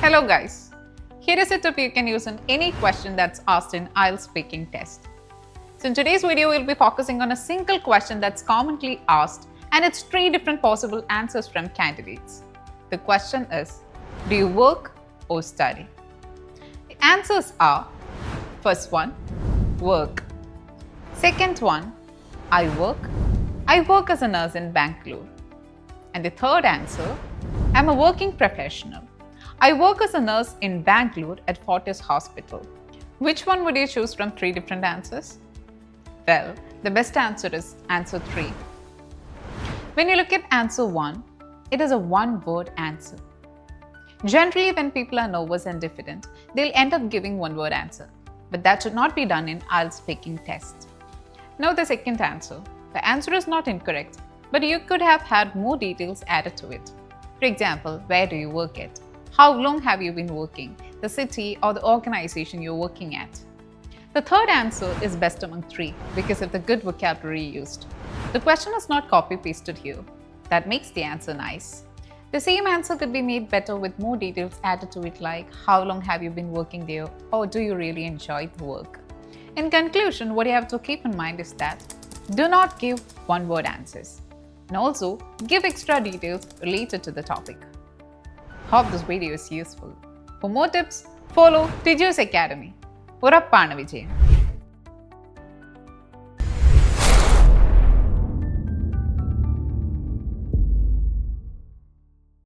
Hello guys, here is a tip you can use in any question that's asked in IELTS speaking test. So in today's video, we'll be focusing on a single question that's commonly asked and its 3 different possible answers from candidates. The question is, do you work or study? The answers are, first one, work. Second one, I work. I work as a nurse in Bangalore. And the third answer, I'm a working professional. I work as a nurse in Bangalore at Fortis Hospital. Which one would you choose from 3 different answers? Well, the best answer is answer 3. When you look at answer 1, it is a one-word answer. Generally, when people are nervous and diffident, they'll end up giving one-word answer. But that should not be done in IELTS speaking test. Now the second answer. The answer is not incorrect, but you could have had more details added to it. For example, where do you work at? How long have you been working? The city or the organization you're working at? The third answer is best among 3 because of the good vocabulary used. The question is not copy-pasted here. That makes the answer nice. The same answer could be made better with more details added to it, like how long have you been working there, or do you really enjoy the work? In conclusion, what you have to keep in mind is that do not give one-word answers, and also give extra details related to the topic. Hope this video is useful. For more tips, follow Tiju's Academy. ഉറപ്പാണ് വിജയം.